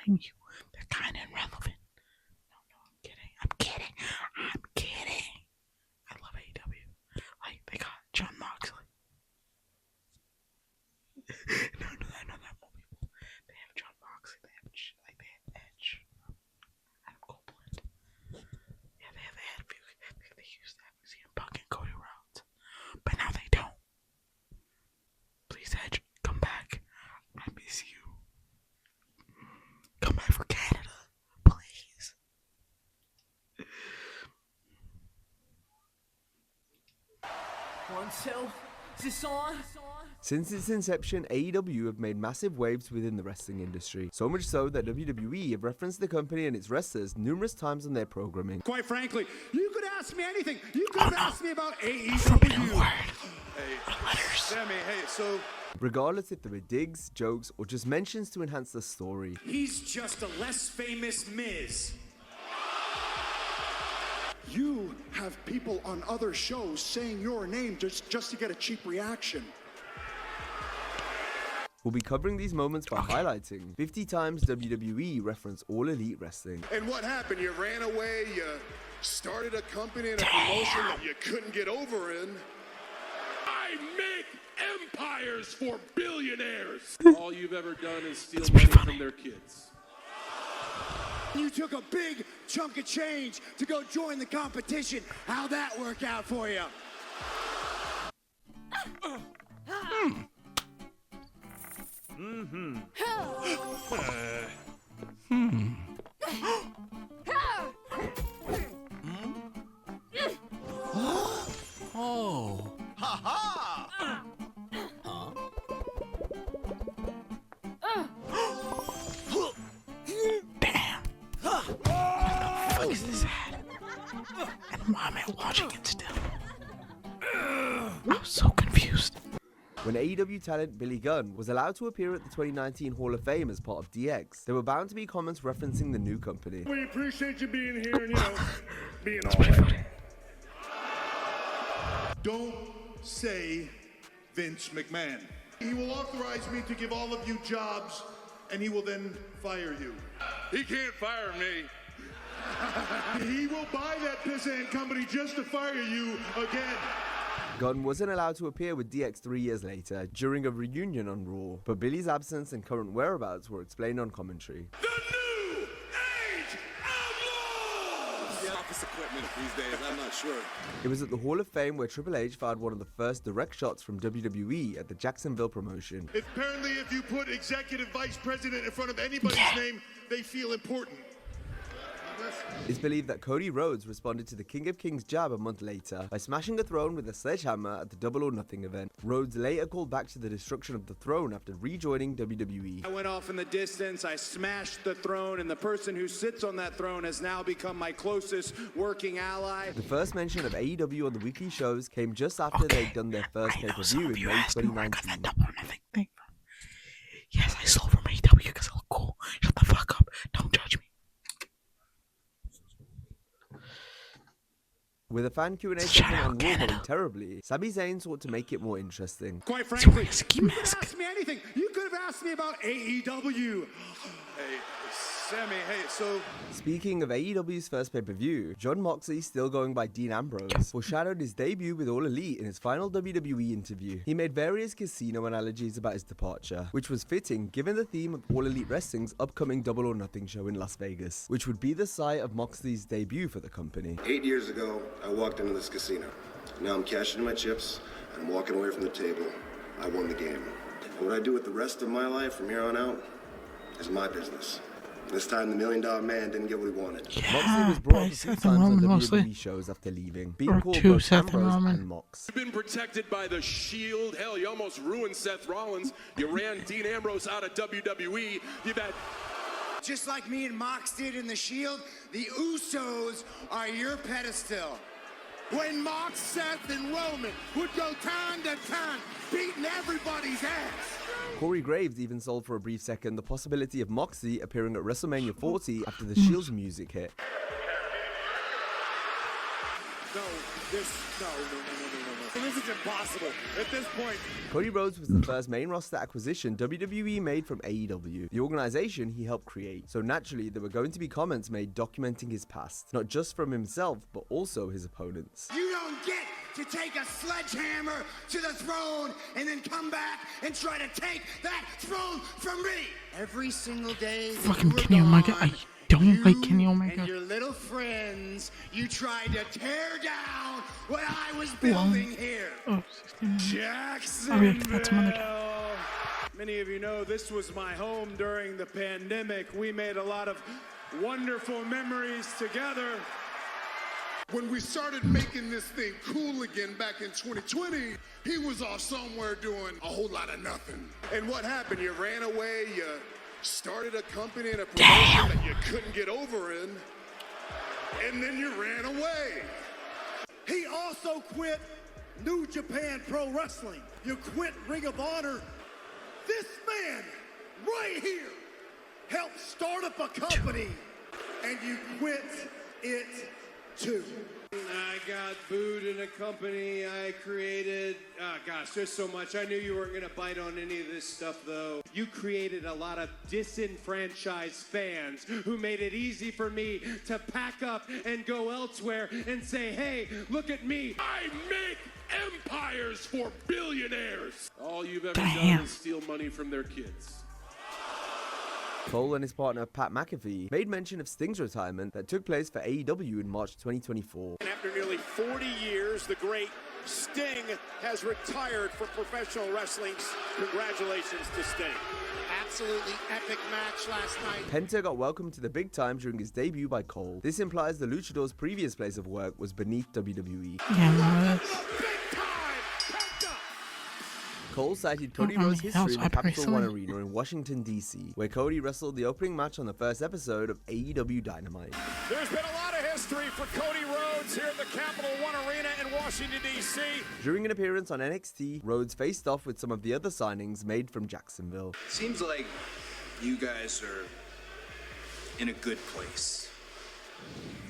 blame you. They're kind of irrelevant. No, I'm kidding. I'm kidding. I love AEW. Like, they got John Moxley. no, that more people. They have John Moxley. They have Edge. Adam Copeland. Yeah, they used to have CM Punk and Cody Rhodes. But now they don't. Please, Edge, come back. I miss you. Come back for Canada, please. 1, 2, is this on? Since its inception, AEW have made massive waves within the wrestling industry. So much so that WWE have referenced the company and its wrestlers numerous times on their programming. Quite frankly, you could ask me anything. You could have asked me about AEW. Sammy, hey, so... Regardless if there were digs, jokes, or just mentions to enhance the story. He's just a less famous Miz. You have people on other shows saying your name just to get a cheap reaction. We'll be covering these moments by highlighting 50 times WWE reference All Elite Wrestling. And what happened? You ran away, you started a company and a promotion that you couldn't get over in. I make empires for billionaires. All you've ever done is steal That's money funny. from their kids. You took a big chunk of change to go join the competition. How'd that work out for you? Oh. Damn. What the fuck is this at? And why am I watching it still? I'm so confused. When AEW talent Billy Gunn was allowed to appear at the 2019 Hall of Fame as part of DX, there were bound to be comments referencing the new company. We appreciate you being here and, being all Pretty right. funny. Don't say Vince McMahon. He will authorize me to give all of you jobs, and he will then fire you. He can't fire me. He will buy that pissant company just to fire you again. Gunn wasn't allowed to appear with DX 3 years later during a reunion on Raw, but Billy's absence and current whereabouts were explained on commentary. The new age outlaws. The office equipment these days, I'm not sure. It was at the Hall of Fame where Triple H fired one of the first direct shots from WWE at the Jacksonville promotion. Apparently, if you put executive vice president in front of anybody's name, they feel important. It's believed that Cody Rhodes responded to the King of Kings jab a month later by smashing a throne with a sledgehammer at the Double or Nothing event. Rhodes later called back to the destruction of the throne after rejoining WWE. I went off in the distance, I smashed the throne, and the person who sits on that throne has now become my closest working ally. The first mention of AEW on the weekly shows came just after they'd done their first pay-per-view in May 2019. Double or Nothing thing. Yes, I stole from AEW because I look cool. Shut the fuck up. Don't judge me. With a fan Q&A session on Raw going terribly, Sami Zayn sought to make it more interesting. Quite frankly, ski you could mask. ask me anything. You could have asked me about AEW. Hey, Sammy, hey, so... Speaking of AEW's first pay-per-view, Jon Moxley, still going by Dean Ambrose, foreshadowed his debut with All Elite in his final WWE interview. He made various casino analogies about his departure, which was fitting given the theme of All Elite Wrestling's upcoming Double or Nothing show in Las Vegas, which would be the site of Moxley's debut for the company. 8 years ago, I walked into this casino. Now I'm cashing in my chips, and I'm walking away from the table. I won the game. And what I do with the rest of my life from here on out is my business. This time, the $1 Million Man didn't get what he wanted. Moxley was brought up 2 Seth times and on Roman WWE mostly. shows after leaving, being Or called two both Seth and Ambrose Roman. and Mox. You've been protected by the Shield. Hell, you almost ruined Seth Rollins. You ran Dean Ambrose out of WWE. You've had... Just like me and Mox did in the Shield, the Usos are your pedestal. When Mox, Seth, and Roman would go time to time, beating everybody's ass. Corey Graves even sold for a brief second the possibility of Moxley appearing at WrestleMania 40 after the Shield's music hit. This is impossible. At this point, Cody Rhodes was the first main roster acquisition WWE made from AEW, the organization he helped create. So naturally, there were going to be comments made documenting his past, not just from himself, but also his opponents. you don't get to take a sledgehammer to the throne and then come back and try to take that throne from me. Every single day that Fucking you were Kenny Omega. I gone, don't like you Kenny Omega. and your little friends, you tried to tear down what I was building here. Oh, 16 minutes. Jacksonville. Oh, yeah, that's some other time. Many of you know this was my home during the pandemic. We made a lot of wonderful memories together. When we started making this thing cool again back in 2020, he was off somewhere doing a whole lot of nothing. And what happened? You ran away, you started a company and a promotion that you couldn't get over in, and then you ran away. He also quit New Japan Pro Wrestling. You quit Ring of Honor. This man right here helped start up a company, and you quit it too. I got booed in a company I created. Oh gosh, there's so much. I knew you weren't gonna bite on any of this stuff though. You created a lot of disenfranchised fans who made it easy for me to pack up and go elsewhere and say, hey, look at me. I make empires for billionaires. All you've ever Damn. done is steal money from their kids. Cole and his partner Pat McAfee made mention of Sting's retirement that took place for AEW in March 2024. After nearly 40 years, the great Sting has retired from professional wrestling. Congratulations to Sting. Absolutely epic match last night. Penta got welcomed to the big time during his debut by Cole. This implies the Luchador's previous place of work was beneath WWE. Yeah, no, that's... Cole cited Cody Oh, Rhodes' that history was in the Capital recently. One Arena in Washington, D.C., where Cody wrestled the opening match on the first episode of AEW Dynamite. There's been a lot of history for Cody Rhodes here at the Capital One Arena in Washington, D.C. During an appearance on NXT, Rhodes faced off with some of the other signings made from Jacksonville. Seems like you guys are in a good place.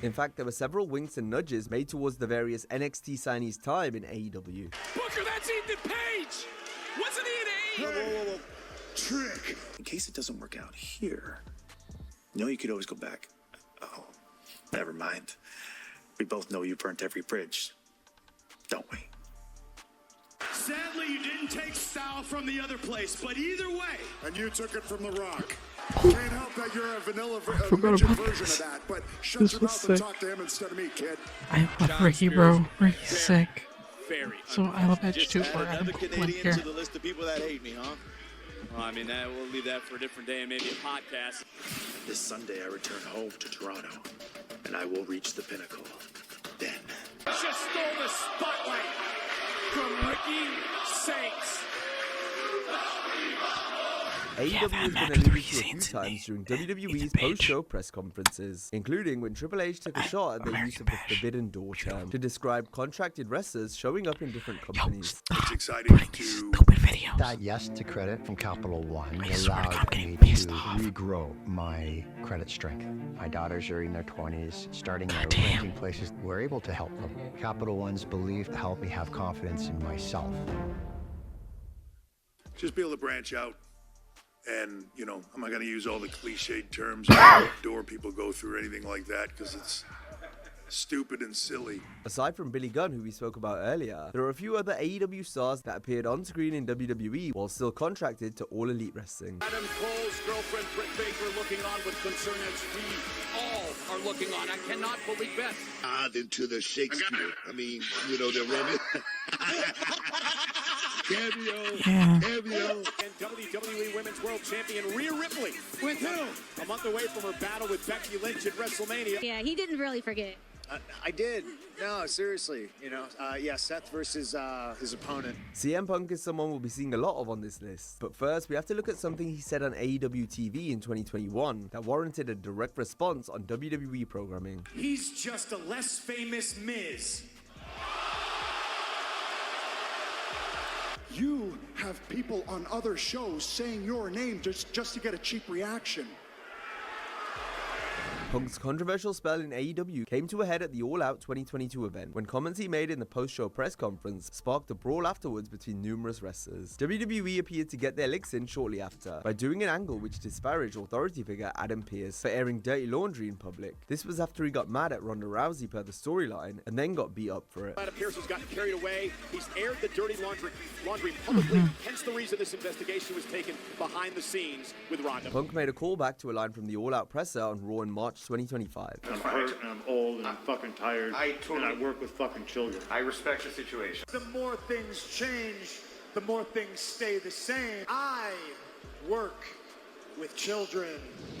In fact, there were several winks and nudges made towards the various NXT signees' time in AEW. Booker, that's Ethan Page! Wasn't he an Whoa. Trick. In case it doesn't work out here, you know you could always go back. Oh, never mind. We both know you burnt every bridge, don't we? Sadly, you didn't take style from the other place, but either way. And you took it from The Rock. Can't help that you're a vanilla forgot midget about version this. of that, but shut This your was mouth and sick. talk to him instead of me, kid. I love Ricky, bro. Ricky's sick. Very. So I love Edge Just too. add We're Adam another Copeland Canadian here. to the list of people that hate me, huh? Well, I mean, we'll leave that for a different day and maybe a podcast. This Sunday I return home to Toronto, and I will reach the pinnacle. Then. Just stole the spotlight from Ricky Saints. AEW has been man, alluded to a Ricky few Saints times during it's a WWE's bitch. post-show press conferences, including when Triple H took a shot at the use of the Forbidden Door term to describe contracted wrestlers showing up in different companies. It's exciting Putting these stupid videos. That yes to credit from Capital One I swear to God, I'm allowed getting me pissed to off. regrow my credit strength. My daughters are in their 20s, starting out Goddamn. renting places. We're able to help them. Capital One's belief helped me have confidence in myself. Just be able to branch out. And, you know, I'm not going to use all the cliched terms that door people go through or anything like that because it's stupid and silly. Aside from Billy Gunn, who we spoke about earlier, there are a few other AEW stars that appeared on screen in WWE while still contracted to All Elite Wrestling. Adam Cole's girlfriend, Britt Baker, looking on with concern as we all are looking on. I cannot believe that. Into the Shakespeare. I mean, you know, the Roman. Yeah. Cameo. And WWE Women's World Champion Rhea Ripley. With who? A month away from her battle with Becky Lynch at WrestleMania. Yeah, he didn't really forget. I did. No, seriously. You know, Seth versus his opponent. CM Punk is someone we'll be seeing a lot of on this list. But first, we have to look at something he said on AEW TV in 2021 that warranted a direct response on WWE programming. He's just a less famous Miz. You have people on other shows saying your name just to get a cheap reaction. Punk's controversial spell in AEW came to a head at the All Out 2022 event when comments he made in the post-show press conference sparked a brawl afterwards between numerous wrestlers. WWE appeared to get their licks in shortly after by doing an angle which disparaged authority figure Adam Pearce for airing dirty laundry in public. This was after he got mad at Ronda Rousey per the storyline and then got beat up for it. Adam Pearce has gotten carried away. He's aired the dirty laundry publicly, hence the reason this investigation was taken behind the scenes with Ronda. Punk made a callback to a line from the All Out presser on Raw in March 2025. I'm hurt and I'm old and I'm fucking tired and I work with fucking children. I respect the situation. The more things change, the more things stay the same. I work with children.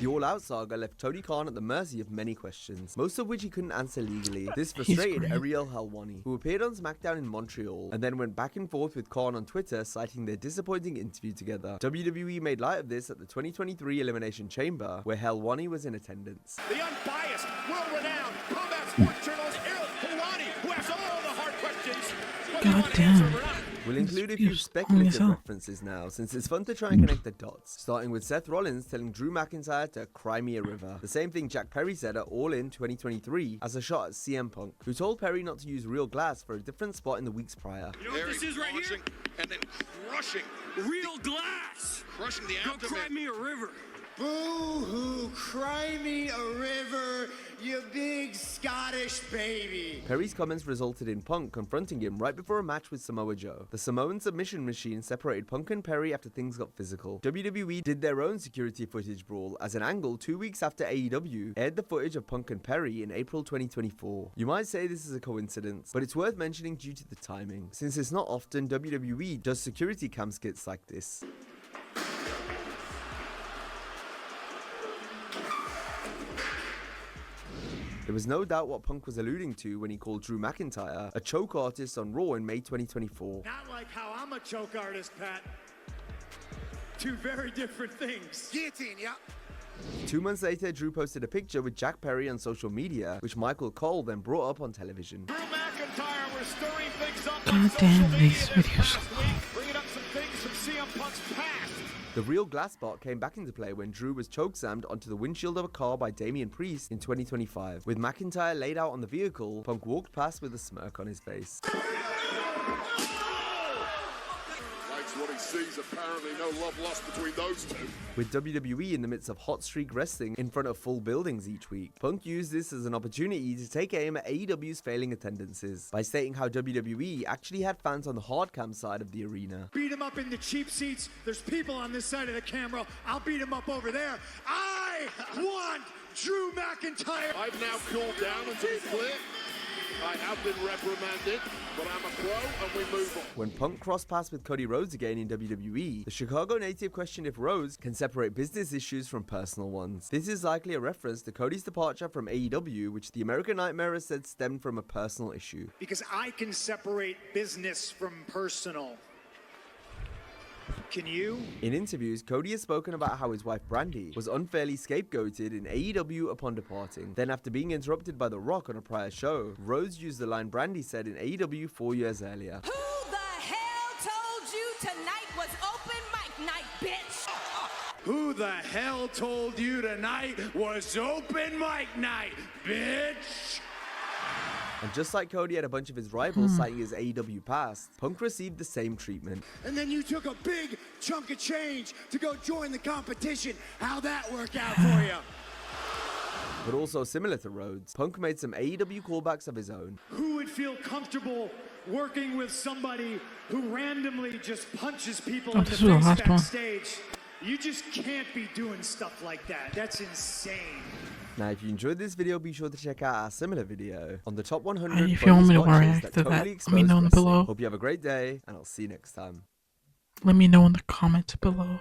The All Out saga left Tony Khan at the mercy of many questions, most of which he couldn't answer legally. This frustrated Ariel Helwani, who appeared on SmackDown in Montreal, and then went back and forth with Khan on Twitter, citing their disappointing interview together. WWE made light of this at the 2023 Elimination Chamber, where Helwani was in attendance. The unbiased, world-renowned combat sports journalist Ariel Helwani, who asks all the hard questions. God damn. We'll include a few speculative references now, since it's fun to try and connect the dots, starting with Seth Rollins telling Drew McIntyre to cry me a river. The same thing Jack Perry said at All In 2023 as a shot at CM Punk, who told Perry not to use real glass for a different spot in the weeks prior. You know what this is right here? And then crushing. Real glass. Crushing the abdomen. Go cry me a river. Boo-hoo, cry me a river, you big Scottish baby. Perry's comments resulted in Punk confronting him right before a match with Samoa Joe. The Samoan submission machine separated Punk and Perry after things got physical. WWE did their own security footage brawl as an angle 2 weeks after AEW aired the footage of Punk and Perry in April 2024. You might say this is a coincidence, but it's worth mentioning due to the timing, since it's not often WWE does security cam skits like this. There was no doubt what Punk was alluding to when he called Drew McIntyre a choke artist on Raw in May 2024. Not like how I'm a choke artist, Pat. Two very different things. Guillotine, yeah. 2 months later, Drew posted a picture with Jack Perry on social media, which Michael Cole then brought up on television. Drew McIntyre was stirring things up. God damn, these videos. Bringing up some things from CM Punk's past. The real glass spot came back into play when Drew was chokeslammed onto the windshield of a car by Damian Priest in 2025. With McIntyre laid out on the vehicle, Punk walked past with a smirk on his face. What he sees, apparently no love lost between those two. With WWE in the midst of hot streak wrestling in front of full buildings each week, Punk used this as an opportunity to take aim at AEW's failing attendances by stating how WWE actually had fans on the hard cam side of the arena. Beat him up in the cheap seats. There's people on this side of the camera. I'll beat him up over there. I want Drew McIntyre. I've now cooled down, and to be clear, I have been reprimanded, but I'm a pro and we move on. When Punk crossed paths with Cody Rhodes again in WWE, the Chicago native questioned if Rhodes can separate business issues from personal ones. This is likely a reference to Cody's departure from AEW, which the American Nightmare has said stemmed from a personal issue. Because I can separate business from personal. Can you? In interviews, Cody has spoken about how his wife Brandy was unfairly scapegoated in AEW upon departing. Then after being interrupted by The Rock on a prior show, Rhodes used the line Brandy said in AEW 4 years earlier. Who the hell told you tonight was open mic night, bitch? Who the hell told you tonight was open mic night, bitch? And just like Cody had a bunch of his rivals citing his AEW past, Punk received the same treatment. And then you took a big chunk of change to go join the competition. How'd that work out for you? But also similar to Rhodes, Punk made some AEW callbacks of his own. Who would feel comfortable working with somebody who randomly just punches people in the face backstage? You just can't be doing stuff like that. That's insane. Now, if you enjoyed this video, be sure to check out our similar video on the top 100 if you want me to watches react that to totally that, expose let me know wrestling. below. Hope you have a great day, and I'll see you next time. Let me know in the comments below.